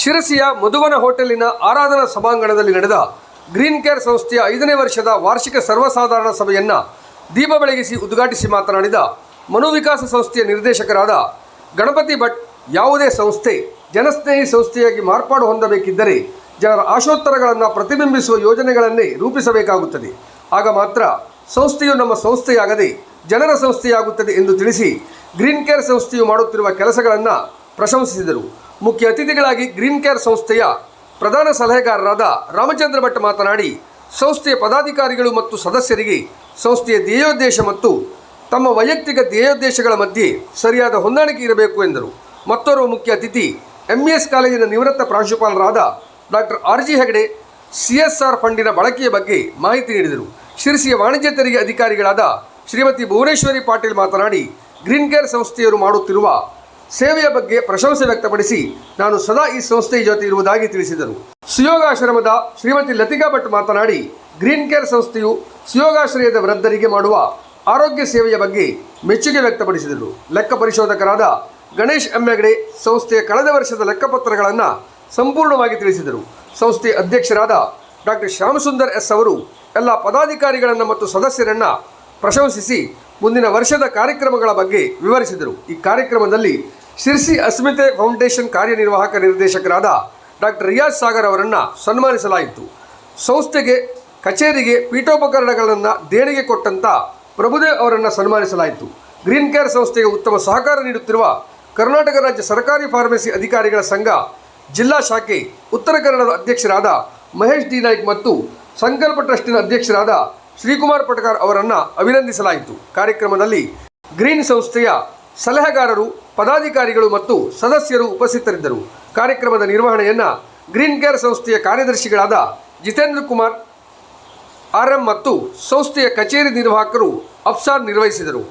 ಶಿರಸಿಯ ಮಧುವನ ಹೋಟೆಲಿನ ಆರಾಧನಾ ಸಭಾಂಗಣದಲ್ಲಿ ನಡೆದ ಗ್ರೀನ್ ಕೇರ್ ಸಂಸ್ಥೆಯ 5ನೇ ವರ್ಷದ ವಾರ್ಷಿಕ ಸರ್ವಸಾಧಾರಣ ಸಭೆಯನ್ನು ದೀಪ ಬೆಳಗಿಸಿ ಉದ್ಘಾಟಿಸಿ ಮಾತನಾಡಿದ ಮನೋವಿಕಾಸ ಸಂಸ್ಥೆಯ ನಿರ್ದೇಶಕರಾದ ಗಣಪತಿ ಭಟ್, ಯಾವುದೇ ಸಂಸ್ಥೆ ಜನಸ್ನೇಹಿ ಸಂಸ್ಥೆಯಾಗಿ ಮಾರ್ಪಾಡು ಹೊಂದಬೇಕಿದ್ದರೆ ಜನರ ಆಶೋತ್ತರಗಳನ್ನು ಪ್ರತಿಬಿಂಬಿಸುವ ಯೋಜನೆಗಳನ್ನೇ ರೂಪಿಸಬೇಕಾಗುತ್ತದೆ. ಆಗ ಮಾತ್ರ ಸಂಸ್ಥೆಯು ನಮ್ಮ ಸಂಸ್ಥೆಯಾಗದೆ ಜನರ ಸಂಸ್ಥೆಯಾಗುತ್ತದೆ ಎಂದು ತಿಳಿಸಿ ಗ್ರೀನ್ ಕೇರ್ ಸಂಸ್ಥೆಯು ಮಾಡುತ್ತಿರುವ ಕೆಲಸಗಳನ್ನು ಪ್ರಶಂಸಿಸಿದರು. ಮುಖ್ಯ ಅತಿಥಿಗಳಾಗಿ ಗ್ರೀನ್ ಕೇರ್ ಸಂಸ್ಥೆಯ ಪ್ರಧಾನ ಸಲಹೆಗಾರರಾದ ರಾಮಚಂದ್ರ ಭಟ್ ಮಾತನಾಡಿ, ಸಂಸ್ಥೆಯ ಪದಾಧಿಕಾರಿಗಳು ಮತ್ತು ಸದಸ್ಯರಿಗೆ ಸಂಸ್ಥೆಯ ಧ್ಯೇಯೋದ್ದೇಶ ಮತ್ತು ತಮ್ಮ ವೈಯಕ್ತಿಕ ಧ್ಯೇಯೋದ್ದೇಶಗಳ ಮಧ್ಯೆ ಸರಿಯಾದ ಹೊಂದಾಣಿಕೆ ಇರಬೇಕು ಎಂದರು. ಮತ್ತೋರ್ವ ಮುಖ್ಯ ಅತಿಥಿ MES ಕಾಲೇಜಿನ ನಿವೃತ್ತ ಪ್ರಾಂಶುಪಾಲರಾದ ಡಾಕ್ಟರ್ RG ಹೆಗಡೆ CSR ಫಂಡಿನ ಬಳಕೆಯ ಬಗ್ಗೆ ಮಾಹಿತಿ ನೀಡಿದರು. ಶಿರಸಿಯ ವಾಣಿಜ್ಯ ತೆರಿಗೆ ಅಧಿಕಾರಿಗಳಾದ ಶ್ರೀಮತಿ ಭುವನೇಶ್ವರಿ ಪಾಟೀಲ್ ಮಾತನಾಡಿ, ಗ್ರೀನ್ ಕೇರ್ ಸಂಸ್ಥೆಯವರು ಮಾಡುತ್ತಿರುವ ಸೇವೆಯ ಬಗ್ಗೆ ಪ್ರಶಂಸೆ ವ್ಯಕ್ತಪಡಿಸಿ, ನಾನು ಸದಾ ಈ ಸಂಸ್ಥೆಯ ಜೊತೆ ಇರುವುದಾಗಿ ತಿಳಿಸಿದರು. ಸುಯೋಗಾಶ್ರಮದ ಶ್ರೀಮತಿ ಲತಿಕಾ ಭಟ್ ಮಾತನಾಡಿ, ಗ್ರೀನ್ ಕೇರ್ ಸಂಸ್ಥೆಯು ಸುಯೋಗಾಶ್ರಯದ ವೃದ್ಧರಿಗೆ ಮಾಡುವ ಆರೋಗ್ಯ ಸೇವೆಯ ಬಗ್ಗೆ ಮೆಚ್ಚುಗೆ ವ್ಯಕ್ತಪಡಿಸಿದರು. ಲೆಕ್ಕ ಪರಿಶೋಧಕರಾದ ಗಣೇಶ್ M ಹೆಗಡೆ ಸಂಸ್ಥೆಯ ಕಳೆದ ವರ್ಷದ ಲೆಕ್ಕಪತ್ರಗಳನ್ನು ಸಂಪೂರ್ಣವಾಗಿ ತಿಳಿಸಿದರು. ಸಂಸ್ಥೆಯ ಅಧ್ಯಕ್ಷರಾದ ಡಾಕ್ಟರ್ ಶ್ಯಾಮಸುಂದರ್ S ಅವರು ಎಲ್ಲ ಪದಾಧಿಕಾರಿಗಳನ್ನು ಮತ್ತು ಸದಸ್ಯರನ್ನು ಪ್ರಶಂಸಿಸಿ ಮುಂದಿನ ವರ್ಷದ ಕಾರ್ಯಕ್ರಮಗಳ ಬಗ್ಗೆ ವಿವರಿಸಿದರು. ಈ ಕಾರ್ಯಕ್ರಮದಲ್ಲಿ ಶಿರ್ಸಿ ಅಸ್ಮಿತೆ ಫೌಂಡೇಶನ್ ಕಾರ್ಯನಿರ್ವಾಹಕ ನಿರ್ದೇಶಕರಾದ ಡಾಕ್ಟರ್ ರಿಯಾಜ್ ಸಾಗರ್ ಅವರನ್ನು ಸನ್ಮಾನಿಸಲಾಯಿತು. ಸಂಸ್ಥೆಗೆ ಕಚೇರಿಗೆ ಪೀಠೋಪಕರಣಗಳನ್ನು ದೇಣಿಗೆ ಕೊಟ್ಟಂಥ ಪ್ರಭುದೇವ್ ಅವರನ್ನು ಸನ್ಮಾನಿಸಲಾಯಿತು. ಗ್ರೀನ್ ಕೇರ್ ಸಂಸ್ಥೆಗೆ ಉತ್ತಮ ಸಹಕಾರ ನೀಡುತ್ತಿರುವ ಕರ್ನಾಟಕ ರಾಜ್ಯ ಸರ್ಕಾರಿ ಫಾರ್ಮಸಿ ಅಧಿಕಾರಿಗಳ ಸಂಘ ಜಿಲ್ಲಾ ಶಾಖೆ ಉತ್ತರ ಕನ್ನಡದ ಅಧ್ಯಕ್ಷರಾದ ಮಹೇಶ್ ಡಿ ನಾಯ್ಕ್ ಮತ್ತು ಸಂಕಲ್ಪ ಟ್ರಸ್ಟಿನ ಅಧ್ಯಕ್ಷರಾದ ಶ್ರೀಕುಮಾರ್ ಪಟಕಾರ್ ಅವರನ್ನು ಅಭಿನಂದಿಸಲಾಯಿತು. ಕಾರ್ಯಕ್ರಮದಲ್ಲಿ ಗ್ರೀನ್ ಸಂಸ್ಥೆಯ ಸಲಹೆಗಾರರು, ಪದಾಧಿಕಾರಿಗಳು ಮತ್ತು ಸದಸ್ಯರು ಉಪಸ್ಥಿತರಿದ್ದರು. ಕಾರ್ಯಕ್ರಮದ ನಿರ್ವಹಣೆಯನ್ನು ಗ್ರೀನ್ ಕೇರ್ ಸಂಸ್ಥೆಯ ಕಾರ್ಯದರ್ಶಿಗಳಾದ ಜಿತೇಂದ್ರ ಕುಮಾರ್ RM ಮತ್ತು ಸಂಸ್ಥೆಯ ಕಚೇರಿ ನಿರ್ವಾಹಕರು ಅಫ್ಸಾರ್ ನಿರ್ವಹಿಸಿದರು.